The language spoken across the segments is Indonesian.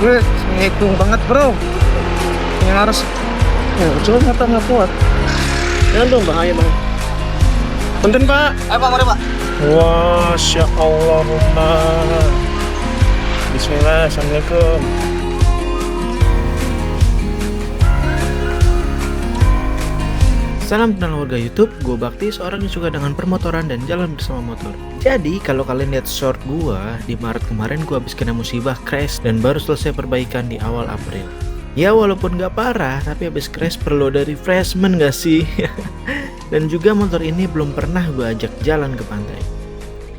Wih, ngitung banget bro. Yang harus coba motor nggak kuat. Jangan dong, bahaya banget. Punten pak. Ayo Pak, mari Pak. Wah, Masya Allahumma. Bismillah, Assalamualaikum. Salam kenal warga YouTube, gue Bakti, seorang yang suka dengan permotoran dan jalan bersama motor. Jadi, kalau kalian lihat short gue, di Maret kemarin gue habis kena musibah crash dan baru selesai perbaikan di awal April. Ya walaupun gak parah, tapi habis crash perlu ada refreshment gak sih? Dan juga motor ini belum pernah gue ajak jalan ke pantai.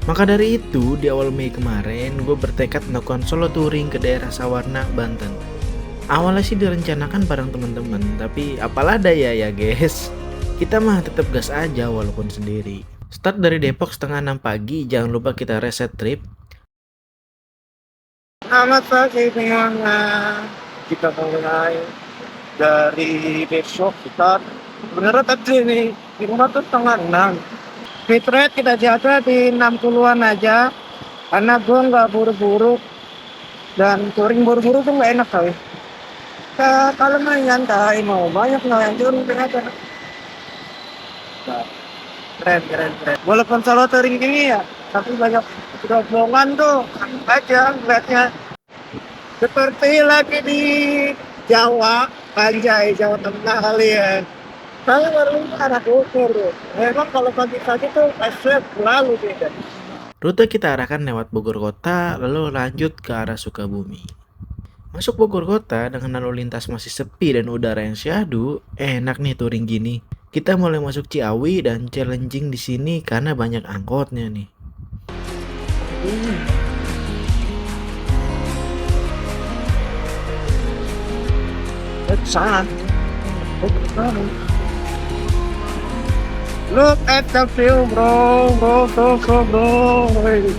Maka dari itu, di awal Mei kemarin, gue bertekad melakukan solo touring ke daerah Sawarna, Banten. Awalnya sih direncanakan bareng teman-teman, tapi apalah daya ya guys. Kita mah tetap gas aja walaupun sendiri. Start dari Depok setengah 6 pagi, jangan lupa kita reset trip. Selamat pagi semuanya. Kita mulai dari besok kita sebenarnya tadi nih di rumah tuh setengah 6. Fit rate kita jaga di 60-an aja karena gue nggak buru-buru dan touring buru-buru tuh nggak enak kali. Kalau main nyantai mau banyak nggak yang touring aja. Keren. Walaupun solo touring gini ya, tapi banyak rombongan tuh aja lihatnya seperti lagi di Jawa, Panjai, Jawa Tengah kali ya. Saya baru arah Bogor. Memang kalau pagi-pagi tuh asli lalu beda. Rute kita arahkan lewat Bogor Kota, lalu lanjut ke arah Sukabumi. Masuk Bogor Kota dengan lalu lintas masih sepi dan udara yang syahdu, enak nih touring gini. Kita mulai masuk Ciawi dan challenging di sini karena banyak angkotnya nih. Sana. Look at the view, bro. Hey.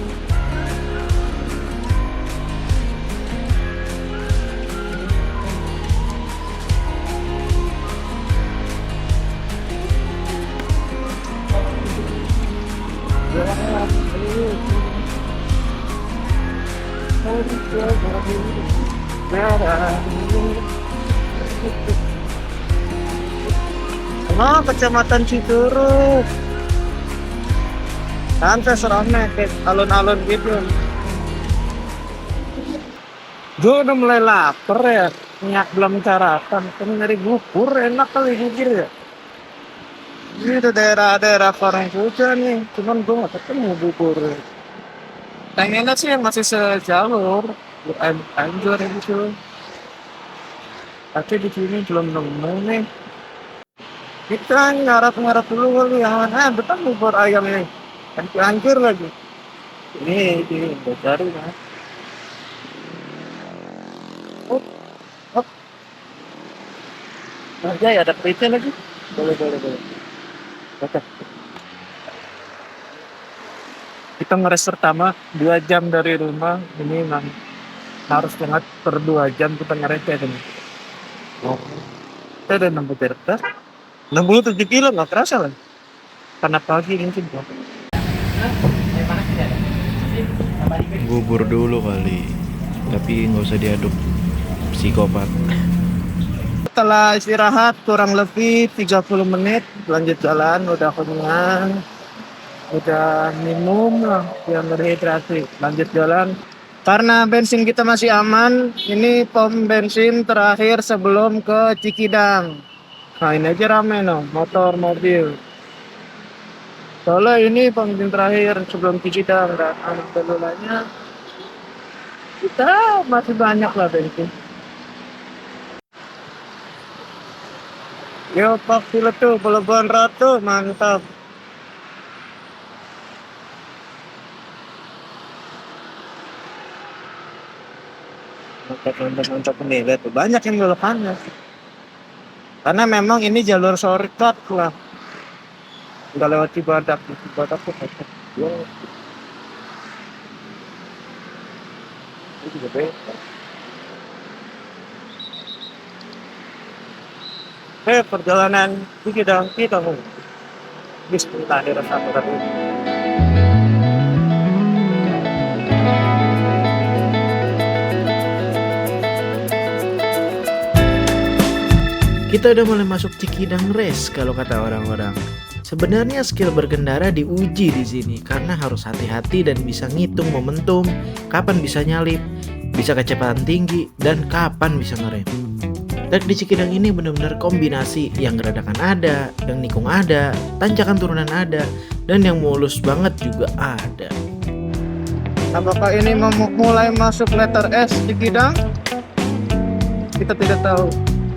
Kecamatan Cituruk. Santai serame kayak alun-alun gitu. Gue udah mulai lapar ya. Minyak belum sarapan. Kan nyari bubur enak kali bubur ya. Ini udah daerah-daerah Parangkuja nih. Cuman gue gak ketemu bubur. Pengennya sih yang masih sejalur. Anjur gitu. Tapi di sini belum nemu nih. Kita ngarap-ngarap dulu kali ya. Betul bubur ayam nih. Hancur lagi. Ini udah cari ya. Oh. Aja ya ada peritnya lagi. Boleh. Oke. Kita ngeres pertama 2 jam dari rumah. Ini memang harus banget per 2 jam kita ngeresnya ini. Oh. Kita udah nambah derta 67 kilo nggak kerasa lah. Karena pagi mungkin bro. Bubur dulu kali, tapi nggak usah diaduk psikopat. Setelah istirahat kurang lebih 30 menit lanjut jalan, udah kenyang, udah minum lah yang berhidrasi, lanjut jalan. Karena bensin kita masih aman, ini pom bensin terakhir sebelum ke Cikidang. Nah ini aja rame no, motor, mobil. Soalnya ini pom bensin terakhir sebelum Cikidang dan alhamdulillahnya kita masih banyak lah bensin. Yo Pak Piletu, Pelabuhan Ratu, mantap. Mantap nih, lihat tuh banyak yang belokannya. Karena memang ini jalur shortcut lah. Nggak lewat Cibadak tuh kecil. Ini juga beda. Perjalanan Cikidang kita Bismillahirrahmanirrahim. Kita udah mulai masuk Cikidang Race kalau kata orang-orang. Sebenarnya skill berkendara diuji di sini karena harus hati-hati dan bisa ngitung momentum, kapan bisa nyalip, bisa kecepatan tinggi, dan kapan bisa ngerem. Trek di Cikidang ini benar-benar kombinasi, yang geradakan ada, yang nikung ada, tanjakan turunan ada, dan yang mulus banget juga ada. Apakah ini mulai masuk letter S Cikidang? Kita tidak tahu.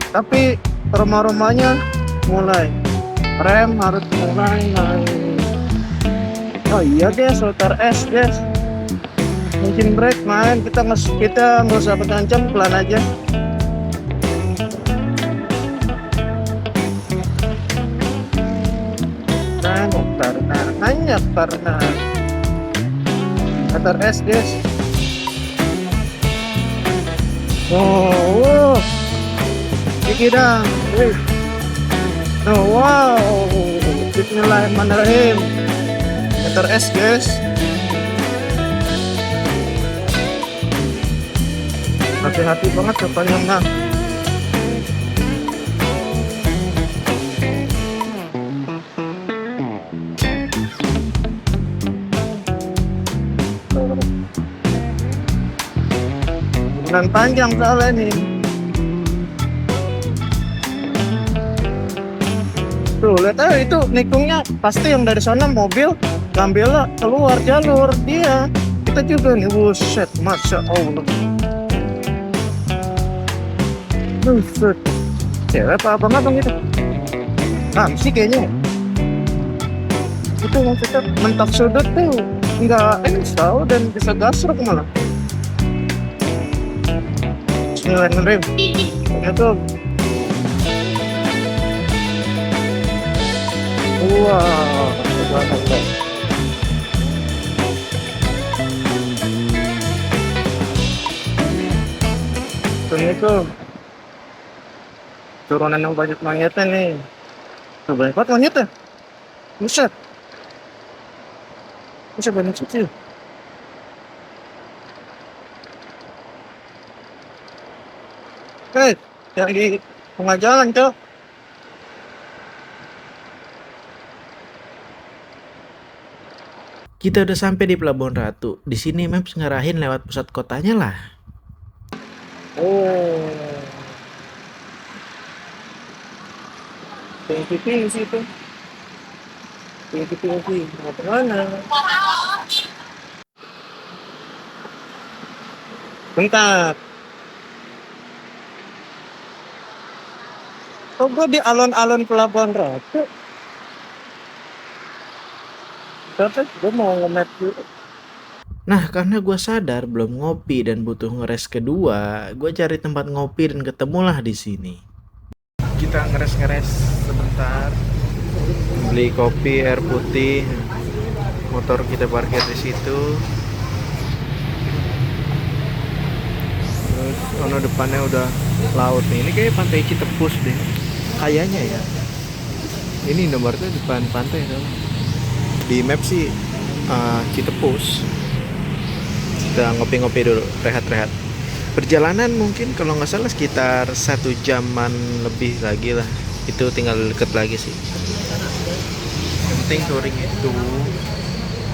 Tapi rumah-rumahnya mulai. Rem harus mulai main. Oh iya guys, letter S guys. Mungkin brake main, kita nggak usah kencang, pelan aja. Hanya karena letter S guys. Oh, Cikidang. Oh, wow, bismillahirrahmanirrahim. Letter S guys. Hati-hati banget depannya nah. Dan panjang soalnya nih. Tuh lihat aja itu nikungnya, pasti yang dari sana mobil ngambil keluar jalur dia. Kita juga nih, buset, masya Allah. Buset, cewek apa abang itu? Sih kayaknya. Itu maksudnya mentok sudut tuh, nggak tahu dan bisa gasrok malah. Bismillahirrahmanirrahim. Itu. Wow, subhanallah. Assalamualaikum. Turunan yang banyak monyetnya nih. Banyak banget monyetnya. Buset. Buset, banyak kecil. Hei, yang di tengah jalan, Cok. Kita udah sampai di Pelabuhan Ratu. Di sini Maps ngarahin lewat pusat kotanya lah. Oh. Tinggi sih itu. Tinggi. Mau kemana? Bentar. Kok gue di alun-alun Pelabuhan Ratu? Tapi gue mau nge-map dulu. Nah, karena gue sadar belum ngopi dan butuh ngeres kedua, gue cari tempat ngopi dan ketemulah di sini. Kita ngeres sebentar, beli kopi, air putih, motor kita parkir di situ. Terus ono depannya udah laut nih. Ini kayak pantai Citepus deh, kayaknya ya. Ini nomornya depan pantai dong. Di map sih Citepus. Kita ngopi-ngopi dulu, rehat-rehat. Perjalanan mungkin kalau nggak salah sekitar 1 jaman lebih lagi lah. Itu tinggal deket lagi sih. Yang penting touring itu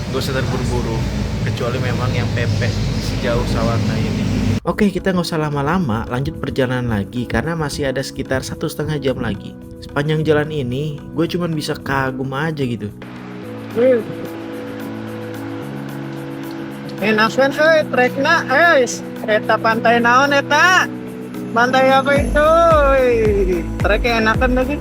gak usah terburu-buru, kecuali memang yang pepek sejauh Sawarna ini. Oke, kita nggak usah lama-lama, lanjut perjalanan lagi karena masih ada sekitar 1,5 jam lagi. Sepanjang jalan ini, gue cuman bisa kagum aja gitu. Enakan trekna eta pantai naon eta? Pantai apa itu? Treknya enakan lagi.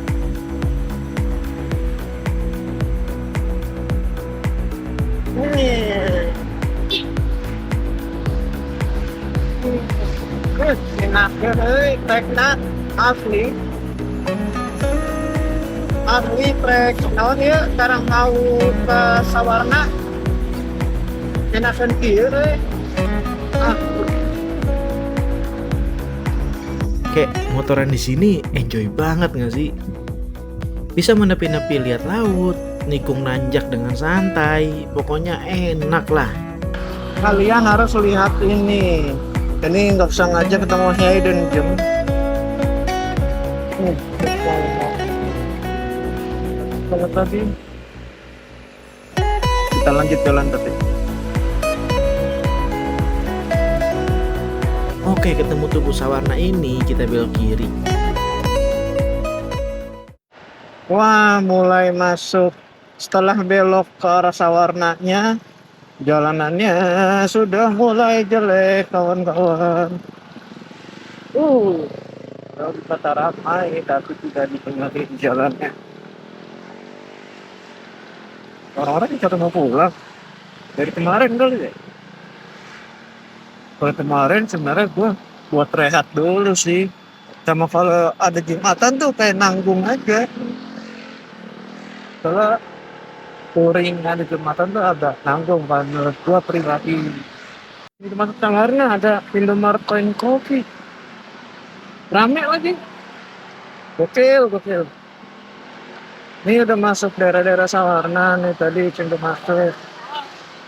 Enakan trekna asli trek naon ya sekarang mau ke Sawarna. Enakan kieu Kayak motoran di sini enjoy banget nggak sih? Bisa menepi-nepi lihat laut, nikung nanjak dengan santai, pokoknya enak lah. Kalian harus lihat ini. Ini nggak usah ngajak ketemu Hayden Jam. mau kalau tadi kita lanjut jalan tadi. Oke, ketemu tubuh sawarna ini, kita belok kiri. Wah, mulai masuk setelah belok ke arah sawarnanya, jalanannya sudah mulai jelek kawan-kawan. Udah kata ramai tapi tidak dibenerin jalannya. Orang-orang pada mau pulang dari kemarin kali ya. Kalau kemarin sebenarnya gue buat rehat dulu sih. Sama kalau ada Jumatan tuh kayak nanggung aja. Kalau touring ada Jumatan tuh agak nanggung kan menurut gue pribadi. Di masuk Tanggarnya ada Indomaret Point Coffee. Rame lagi. Gokil, gokil. Ini udah masuk daerah-daerah Sawarna nih tadi cenderung masuk.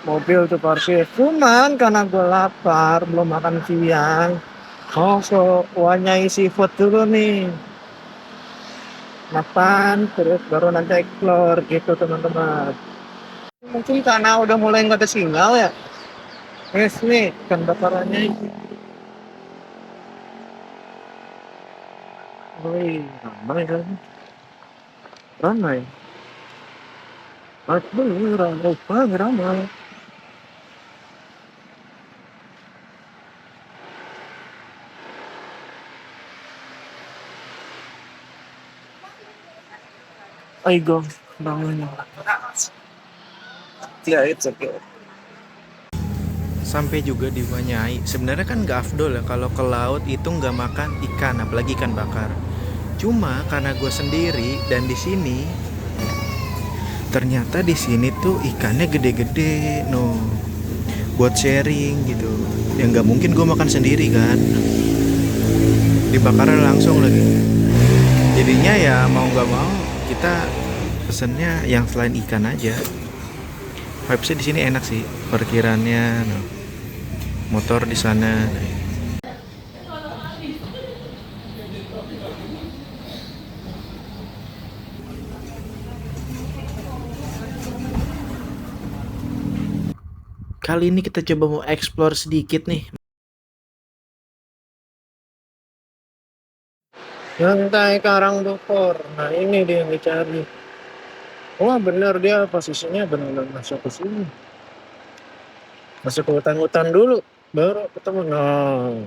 Mobil tuh parkir. Cuman karena gue lapar, belum makan siang. So wanyai seafood dulu nih. Makan, terus baru nanti explore gitu teman-teman. Mungkin karena udah mulai nggak ada sinyal ya. Yes nih, ikan bakarannya ini. Wih, ramai kan? Ramai. Aduh, ramai. Aigo, ramainya. Ya, it's okay. Sampai juga di Wanyai. Sebenarnya kan nggak afdol ya kalau ke laut itu nggak makan ikan, apalagi ikan bakar. Cuma karena gue sendiri dan di sini ternyata di sini tuh ikannya gede-gede, no, buat sharing gitu. Ya nggak mungkin gue makan sendiri kan, dibakar langsung lagi. Jadinya ya mau nggak mau kita pesennya yang selain ikan aja. Vibesnya di sini enak sih, parkirannya, no, motor di sana. Kali ini kita coba mau explore sedikit nih. Lantai Karangdokor. Nah ini dia yang dicari. Wah bener dia posisinya benar-benar masuk ke sini. Masuk ke hutan-hutan dulu, baru ketemu. Nah,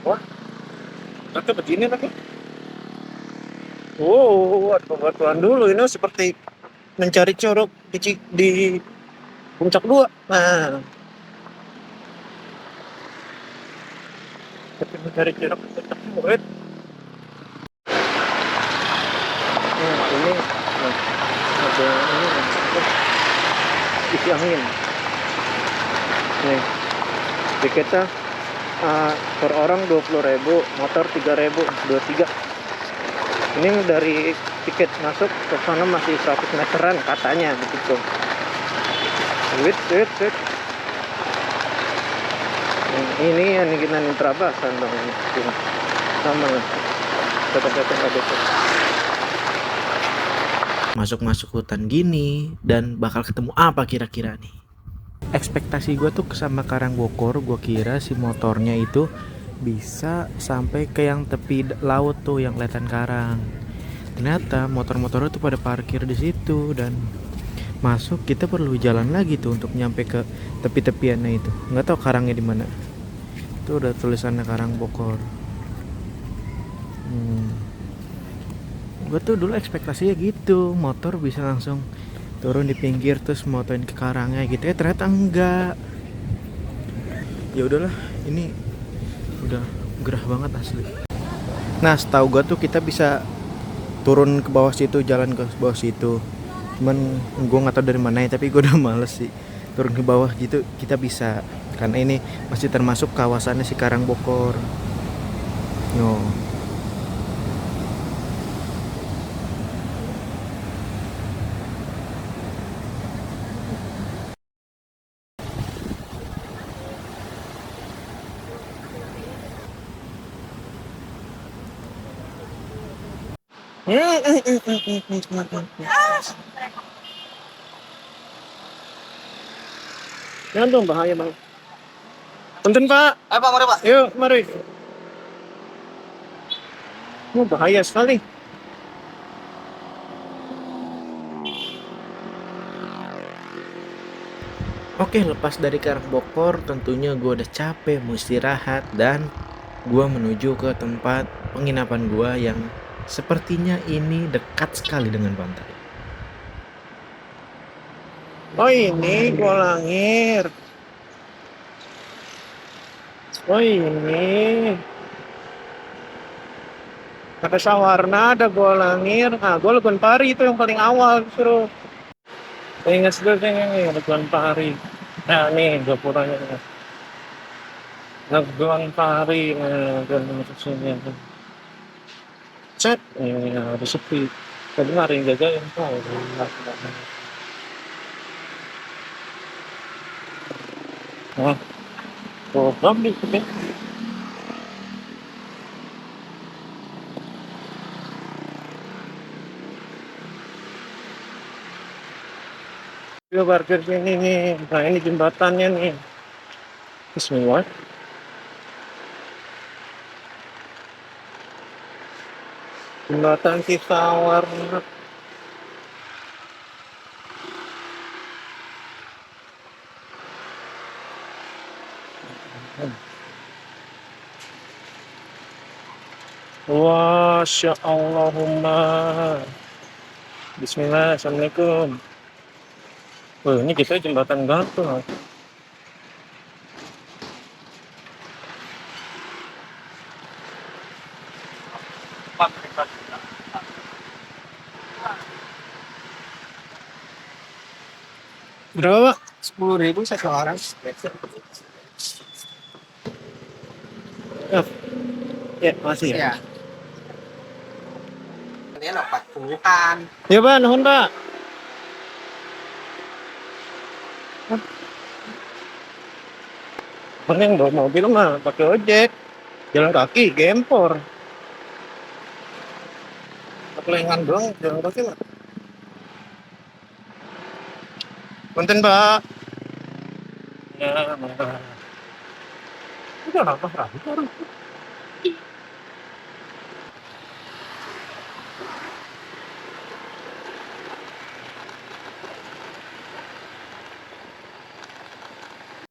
wah, nanti begini lagi. Wow, ada bebatuan dulu. Ini seperti mencari curug di puncak dua. Nah, seperti mencari curug di puncak dua. Nah, ini nah, ada ini isi angin. Nih, tiketnya per orang 20.000, motor 3.000, 23. Ini dari tiket masuk ke sana masih 100 meteran katanya begitu. Wait. Ini yang kita terabasan dong ini. Sama lah. Tetap ada. Masuk hutan gini dan bakal ketemu apa kira-kira nih? Ekspektasi gue tuh sama Karangbokor, gue kira si motornya itu bisa sampai ke yang tepi laut tuh yang kelihatan karang. Ternyata motor-motornya tuh pada parkir di situ dan masuk kita perlu jalan lagi tuh untuk nyampe ke tepi-tepiannya itu. Nggak tahu karangnya di mana. Itu udah tulisannya Karangbokor. Gue tuh dulu ekspektasinya gitu, motor bisa langsung turun di pinggir terus motoin ke karangnya gitu ya, ternyata enggak. Ya udahlah, ini udah gerah banget asli. Nah, setahu gue tuh kita bisa turun ke bawah situ, jalan ke bawah situ. Cuman gue nggak tahu dari mana ya, tapi gue udah males sih turun ke bawah gitu. Kita bisa karena ini masih termasuk kawasannya si Karangbokor. No. Jangan dong, bahaya bang. Punten pak. Ayo pak, mari pak. Yuk, mari. Bahaya sekali. Oke, lepas dari Karangpokor, tentunya gue udah capek, mau istirahat, dan gue menuju ke tempat penginapan gue yang sepertinya ini dekat sekali dengan pantai. Oh ini gua langir. Oh ini. Ada Sawarna, ada gua langir. Nah, gua Legon Pari itu yang paling awal suruh. Ingat dulu ini Legon Pari. Nah nih gapuranya. Legon Pari. Nah, dan sini. Cek, ini ada sepi. Tadi nggak ada yang jagain. Nah, program nih. Dia parkir sini nih. Nah ini jembatannya nih. Bismillah. Jembatan Kisawar. Wah, Masya Allahumma. Bismillah, Assalamualaikum. Oh, ini kita jembatan gantung. Berapa, Pak? 10.000 satu orang. Ya, ya masih ya. Iya. Ini lo 40-an. Ya, Pak, nuhun, Pak. Mending bawa mobil mah pakai ojek. Jalan kaki gempor. Kelengan doang jalan kaki mah. Punten, Pak. Ya, mantap. Udah apa rapi orang.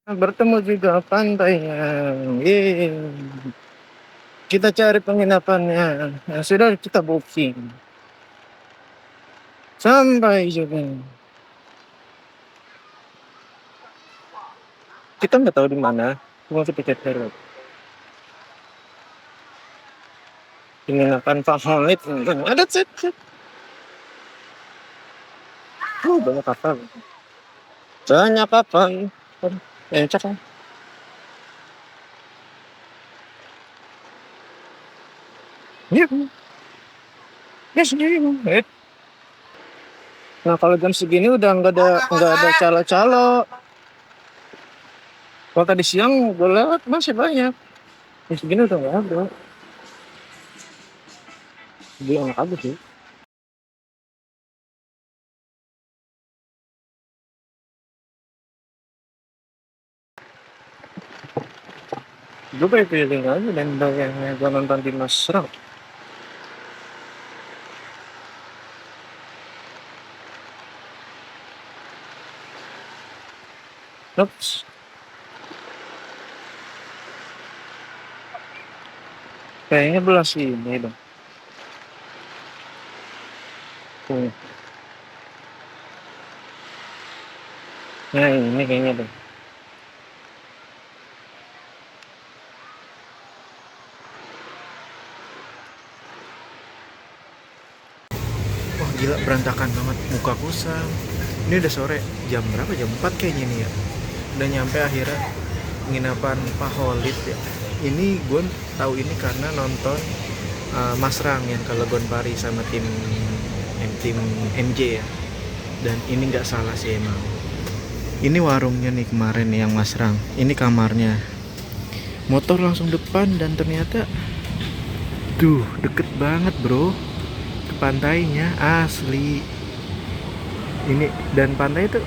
Bertemu juga pantainya. Yeay. Kita cari penginapannya. Nah, sudah kita booking. Sampai juga. Kita nggak tahu di mana. Cuma kita cari. Penginapan Pak Khalid. Ada cek. Oh, banyak kapal. Banyak kapal. Cek kan. Iya. Ya sendiri. Nah kalau jam segini udah nggak ada calo-calo. Kalau tadi siang gue lewat masih banyak. Jam segini udah nggak ada. Belum ada sih. Gue pengen pilih aja Lembang yang gue nonton di Masrang. Ups. Kayaknya belah sini dong. Nah ini kayaknya deh. Wah gila, berantakan banget, muka kusam. Ini udah sore, jam berapa? Jam 4 kayaknya nih ya. Udah nyampe akhirnya penginapan Pak Khalid ya. Ini gue tahu ini karena nonton Masrang yang ke Legon Pari sama tim MJ ya. Dan ini nggak salah sih emang. Ini warungnya nih kemarin nih yang Masrang. Ini kamarnya. Motor langsung depan dan ternyata tuh deket banget bro. pantainya asli. Ini dan pantai itu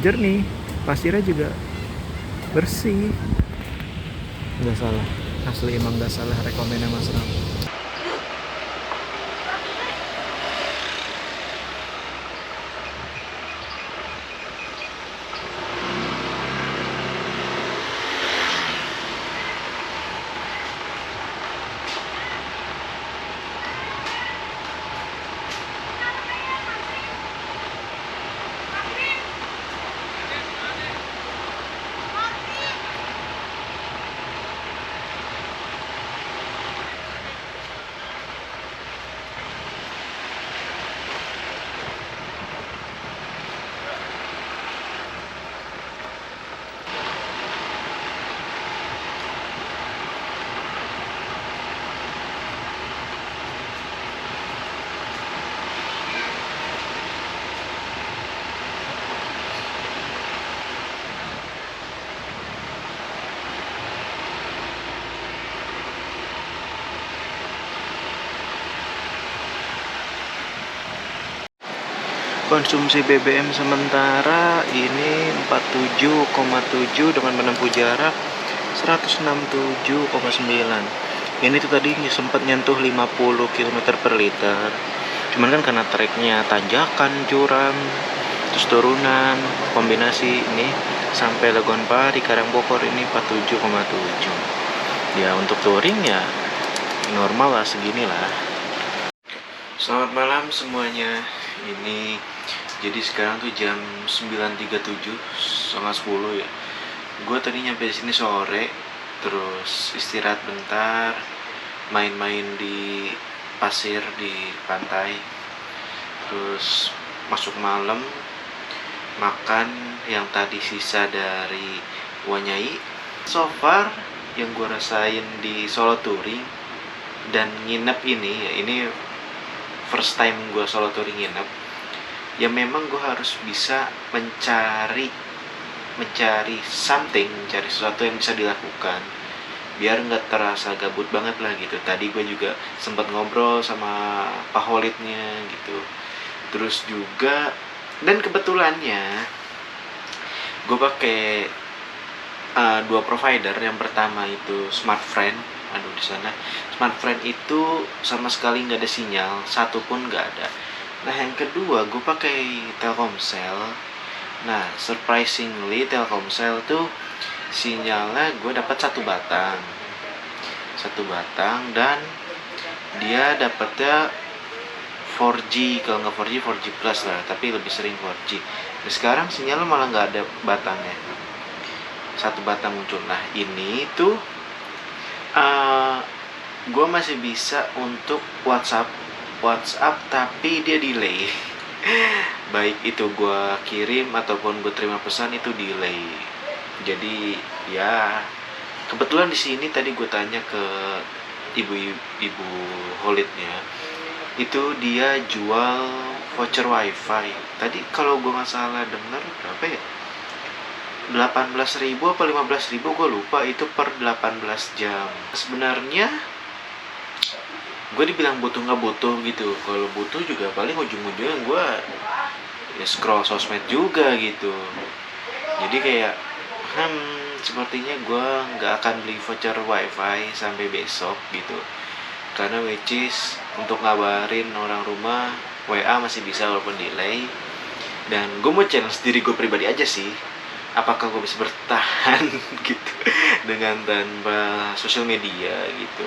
jernih, pasirnya juga bersih. Nggak salah, asli emang nggak salah rekomennya Mas Ram. Konsumsi BBM sementara ini 47,7 dengan menempuh jarak 167,9. Ini tuh tadi sempat nyentuh 50 km per liter. Cuman kan karena treknya tanjakan, curam, terus turunan, kombinasi ini sampai Legon Pari, Karangpokor ini 47,7. Ya untuk touring ya normal lah segini lah. Selamat malam semuanya. Ini jadi sekarang tuh jam 9.37, setengah 10 ya. Gue tadi nyampe di sini sore, terus istirahat bentar, main-main di pasir di pantai, terus masuk malam, makan yang tadi sisa dari Wanyai. So far yang gue rasain di Solo Touring dan nginep ini ya, ini first time gue solo touring nginep, ya memang gue harus bisa mencari sesuatu yang bisa dilakukan biar nggak terasa gabut banget lah gitu. Tadi gue juga sempat ngobrol sama Pak Holidnya gitu, terus juga dan kebetulannya gue pakai dua provider. Yang pertama itu Smartfren. Aduh, di sana Smartfren itu sama sekali nggak ada sinyal, satu pun nggak ada. Nah yang kedua gue pakai Telkomsel. Nah surprisingly Telkomsel tuh sinyalnya gue dapat satu batang dan dia dapatnya 4G, kalau nggak 4G 4G plus lah, tapi lebih sering 4G. Nah, sekarang sinyalnya malah nggak ada batangnya, satu batang muncul. Nah ini tuh gue masih bisa untuk WhatsApp tapi dia delay. Baik itu gue kirim ataupun gue terima pesan itu delay. Jadi ya kebetulan di sini tadi gue tanya ke ibu Holidnya, itu dia jual voucher wifi. Tadi kalau gue nggak salah denger berapa ya, 18.000 apa 15.000 gue lupa, itu per 18 jam. Sebenarnya gue dibilang butuh nggak butuh gitu. Kalau butuh juga paling ujung-ujungnya gue ya scroll sosmed juga gitu. Jadi kayak sepertinya gue nggak akan beli voucher wifi sampai besok gitu, karena which is untuk ngabarin orang rumah WA masih bisa walaupun delay. Dan gue mau challenge diri gue pribadi aja sih, apakah gue bisa bertahan gitu dengan tanpa sosial media gitu.